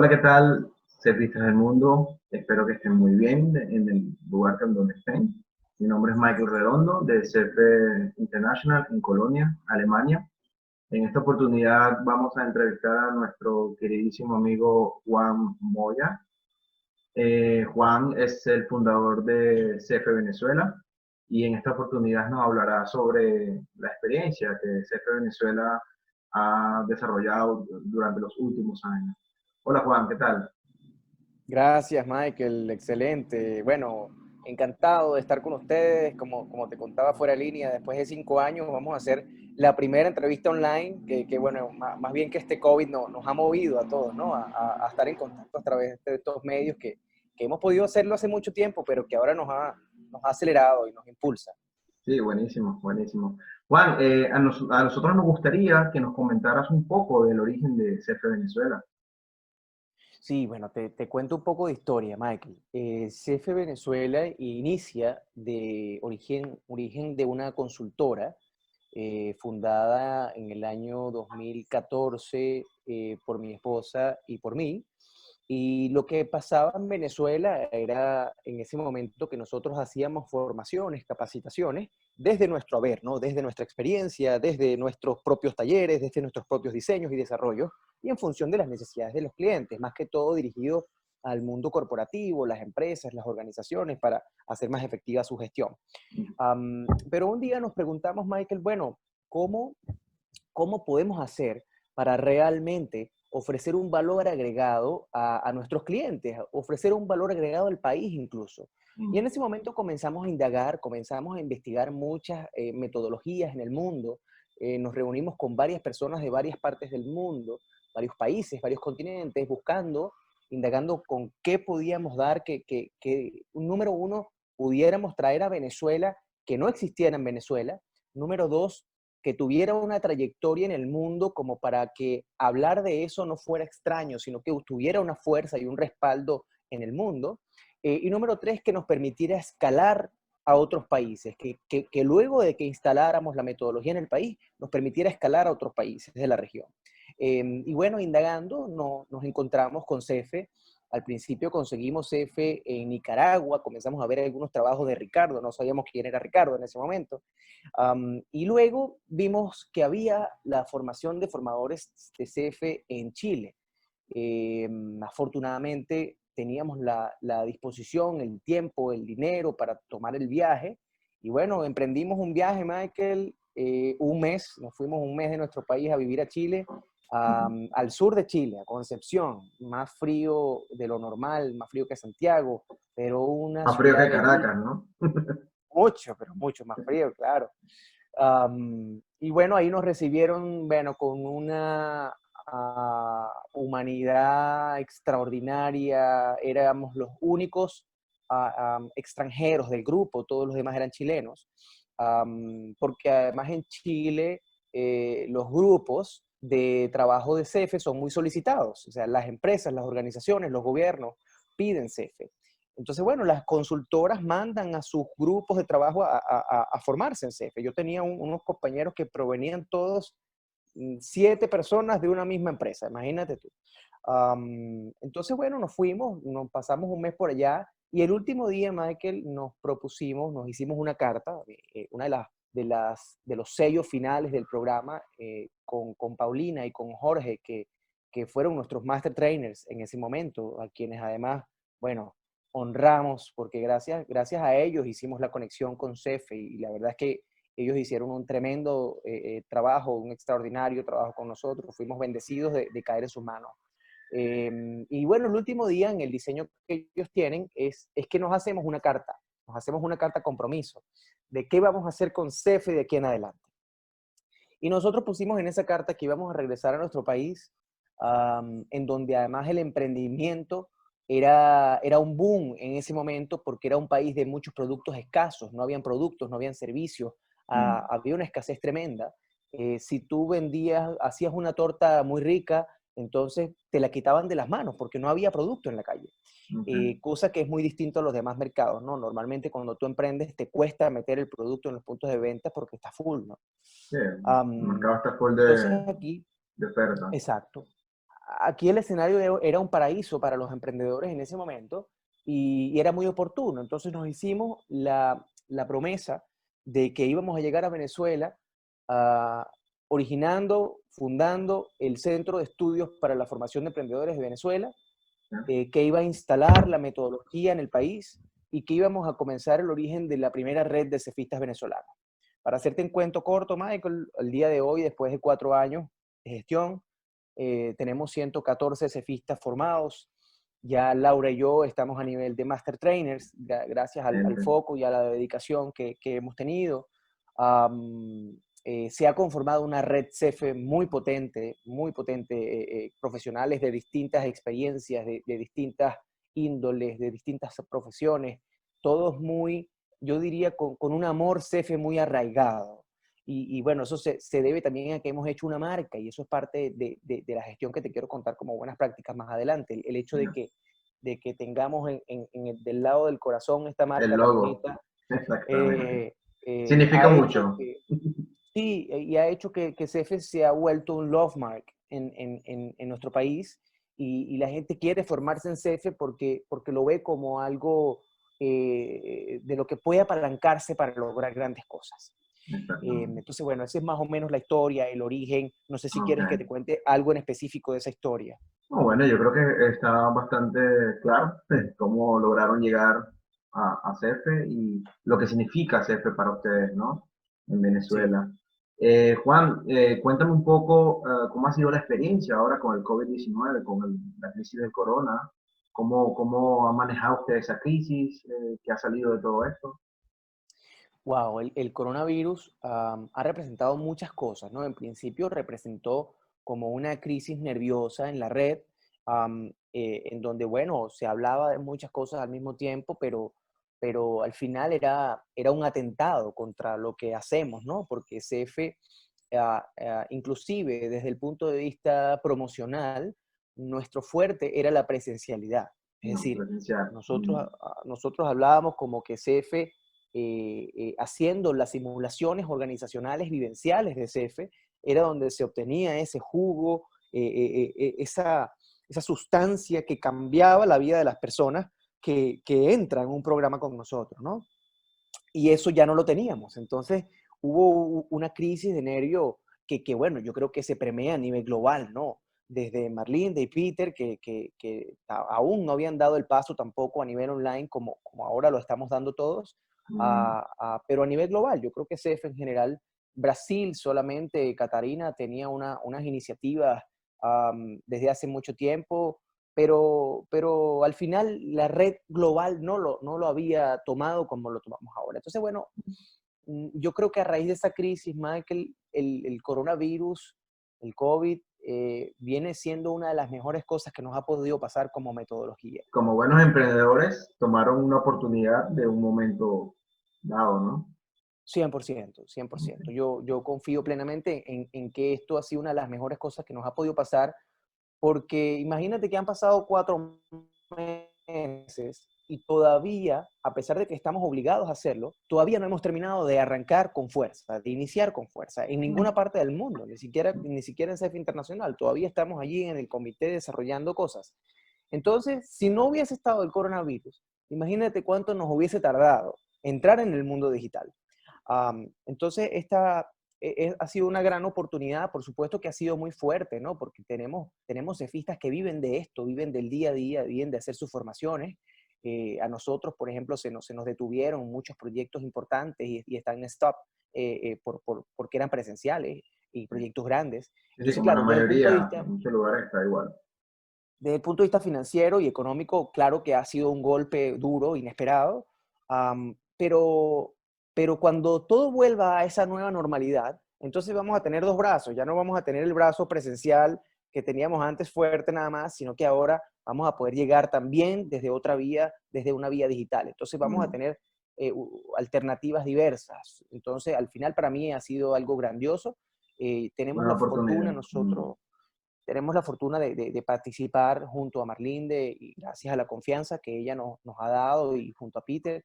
Hola, ¿qué tal? Cefistas del mundo. Espero que estén muy bien en el lugar donde estén. Mi nombre es Michael Redondo de CF International en Colonia, Alemania. En esta oportunidad vamos a entrevistar a nuestro queridísimo amigo Juan Moya. Juan es el fundador de CF Venezuela y en esta oportunidad nos hablará sobre la experiencia que CF Venezuela ha desarrollado durante los últimos años. Hola Juan, ¿qué tal? Gracias, Michael. Excelente. Bueno, encantado de estar con ustedes. Como te contaba fuera de línea, después de 5 años vamos a hacer la primera entrevista online, que bueno, más bien que este COVID nos ha movido a todos, ¿no? A estar en contacto a través de estos medios que hemos podido hacerlo hace mucho tiempo, pero que ahora nos ha acelerado y nos impulsa. Sí, buenísimo, buenísimo. Juan, a nosotros nos gustaría que nos comentaras un poco del origen de CF Venezuela. Sí, bueno, te cuento un poco de historia, Michael. CF Venezuela inicia de origen de una consultora fundada en el año 2014 por mi esposa y por mí. Y lo que pasaba en Venezuela era en ese momento que nosotros hacíamos formaciones, capacitaciones, desde nuestro haber, ¿no? Desde nuestra experiencia, desde nuestros propios talleres, desde nuestros propios diseños y desarrollos, y en función de las necesidades de los clientes, más que todo dirigido al mundo corporativo, las empresas, las organizaciones, para hacer más efectiva su gestión. Pero un día nos preguntamos, Michael, bueno, ¿cómo ¿cómo podemos hacer para realmente ofrecer un valor agregado a nuestros clientes, ofrecer un valor agregado al país incluso? Y en ese momento comenzamos a indagar, comenzamos a investigar muchas metodologías en el mundo, nos reunimos con varias personas de varias partes del mundo, varios países, varios continentes, buscando, indagando con qué podíamos dar, que un número uno, pudiéramos traer a Venezuela, que no existiera en Venezuela. Número dos, que tuviera una trayectoria en el mundo como para que hablar de eso no fuera extraño, sino que tuviera una fuerza y un respaldo en el mundo. Y número tres, que nos permitiera escalar a otros países, que luego de que instaláramos la metodología en el país, nos permitiera escalar a otros países de la región. Y bueno, indagando, nos encontramos con CEFE. Al principio conseguimos CEFE en Nicaragua, comenzamos a ver algunos trabajos de Ricardo, no sabíamos quién era Ricardo en ese momento. Y luego vimos que había la formación de formadores de CF en Chile. Afortunadamente teníamos la disposición, el tiempo, el dinero para tomar el viaje. Y bueno, emprendimos un viaje, Michael, un mes, nos fuimos un mes de nuestro país a vivir a Chile, al sur de Chile, a Concepción, más frío de lo normal, más frío que Santiago, pero una Más frío ciudad que Caracas, bellísima, ¿no? mucho, pero mucho más frío, claro. Y bueno, ahí nos recibieron, bueno, con una humanidad extraordinaria. Éramos los únicos extranjeros del grupo, todos los demás eran chilenos. Porque además en Chile los grupos de trabajo de CEFE son muy solicitados. O sea, las empresas, las organizaciones, los gobiernos piden CEFE. Entonces, bueno, las consultoras mandan a sus grupos de trabajo a formarse en CEFE. Yo tenía unos compañeros que provenían todos, 7 personas de una misma empresa, imagínate tú. Entonces, bueno, nos fuimos, nos pasamos un mes por allá y el último día, Michael, nos propusimos, nos hicimos una carta, una de los sellos finales del programa, con Paulina y con Jorge, que fueron nuestros master trainers en ese momento, a quienes además, bueno, honramos, porque gracias a ellos hicimos la conexión con CEFE y la verdad es que ellos hicieron un tremendo trabajo, un extraordinario trabajo con nosotros, fuimos bendecidos de caer en sus manos. Y bueno, el último día en el diseño que ellos tienen es que nos hacemos una carta compromiso de qué vamos a hacer con CEFE de aquí en adelante. Y nosotros pusimos en esa carta que íbamos a regresar a nuestro país, en donde además el emprendimiento era un boom en ese momento porque era un país de muchos productos escasos, no habían productos, no habían servicios, había una escasez tremenda. Si tú vendías, hacías una torta muy rica, entonces te la quitaban de las manos porque no había producto en la calle. Okay. Cosa que es muy distinto a los demás mercados, ¿no? Normalmente cuando tú emprendes te cuesta meter el producto en los puntos de venta porque está full, ¿no? Sí, el mercado está full Entonces aquí, de oferta. exacto. aquí el escenario era un paraíso para los emprendedores en ese momento y era muy oportuno. Entonces nos hicimos la promesa de que íbamos a llegar a Venezuela ah, originando, fundando el Centro de Estudios para la Formación de Emprendedores de Venezuela, ¿Ya? que iba a instalar la metodología en el país y que íbamos a comenzar el origen de la primera red de cefistas venezolanos. Para hacerte un cuento corto, Michael, el día de hoy, después de 4 años de gestión, tenemos 114 cefistas formados. Ya Laura y yo estamos a nivel de Master Trainers, gracias al Gente. foco y a la dedicación que hemos tenido. Se ha conformado una red CEFE muy potente, profesionales de distintas experiencias, de distintas índoles, de distintas profesiones, todos muy, yo diría, con un amor CEFE muy arraigado. Y bueno, eso se debe también a que hemos hecho una marca y eso es parte de la gestión que te quiero contar como buenas prácticas más adelante. El hecho Ya. de que tengamos del lado del corazón esta El marca tan logo, bonita, exactamente. Significa ha hecho mucho. que, sí, y ha hecho que CEFE se ha vuelto un love mark en nuestro país y la gente quiere formarse en CEFE porque lo ve como algo de lo que puede apalancarse para lograr grandes cosas. Exactamente. Entonces, bueno, esa es más o menos la historia, el origen. No sé si Ok. quieres que te cuente algo en específico de esa historia. No, bueno, yo creo que está bastante claro cómo lograron llegar a CEFE y lo que significa CEFE para ustedes, ¿no? En Sí. Venezuela. Juan, cuéntame un poco cómo ha sido la experiencia ahora con el COVID-19, con la crisis del corona. ¿Cómo ha manejado usted esa crisis que ha salido de todo esto? Wow, el coronavirus ha representado muchas cosas, ¿no? En principio representó como una crisis nerviosa en la red, en donde, bueno, se hablaba de muchas cosas al mismo tiempo, pero al final era un atentado contra lo que hacemos, ¿no? Porque CF, inclusive desde el punto de vista promocional, nuestro fuerte era la presencialidad. Es No, decir, presencial. Mm, nosotros hablábamos como que CF haciendo las simulaciones organizacionales vivenciales de CEFE, era donde se obtenía ese jugo, esa sustancia que cambiaba la vida de las personas que entran en un programa con nosotros, ¿no? Y eso ya no lo teníamos. Entonces hubo una crisis de nervio bueno, yo creo que se permea a nivel global, ¿no? Desde Marlene y Peter, que aún no habían dado el paso tampoco a nivel online como ahora lo estamos dando todos, mm. pero a nivel global, yo creo que CEF en general, Brasil solamente, Catarina tenía unas iniciativas desde hace mucho tiempo, pero al final la red global no lo había tomado como lo tomamos ahora. Entonces, bueno, yo creo que a raíz de esa crisis, Michael, el coronavirus, el COVID, viene siendo una de las mejores cosas que nos ha podido pasar como metodología. Como buenos emprendedores, tomaron una oportunidad de un momento dado, ¿no? 100%, 100%. Yo confío plenamente en que esto ha sido una de las mejores cosas que nos ha podido pasar. Porque imagínate que han pasado 4 meses y todavía, a pesar de que estamos obligados a hacerlo, todavía no hemos terminado de arrancar con fuerza, de iniciar con fuerza, en ninguna parte del mundo, ni siquiera en CEF Internacional. Todavía estamos allí en el comité desarrollando cosas. Entonces, si no hubiese estado el coronavirus, imagínate cuánto nos hubiese tardado entrar en el mundo digital. Entonces, esta ha sido una gran oportunidad, por supuesto que ha sido muy fuerte, ¿no? Porque tenemos cefistas que viven de esto, viven del día a día, viven de hacer sus formaciones. A nosotros, por ejemplo, se nos detuvieron muchos proyectos importantes y están en stop porque eran presenciales y proyectos grandes. Sí, sí, Entonces, como en la claro, desde el punto de mayoría, vista en muchos lugares está igual. desde el punto de vista financiero y económico, claro que ha sido un golpe duro, inesperado, pero cuando todo vuelva a esa nueva normalidad, entonces vamos a tener dos brazos, ya no vamos a tener el brazo presencial que teníamos antes fuerte nada más, sino que ahora vamos a poder llegar también desde otra vía, desde una vía digital. Entonces vamos a Mm, tener alternativas diversas. Entonces, al final para mí ha sido algo grandioso. Tenemos buena la fortuna oportunidad. Mm, nosotros tenemos la fortuna de participar junto a Marlinde y gracias a la confianza que ella nos ha dado y junto a Peter.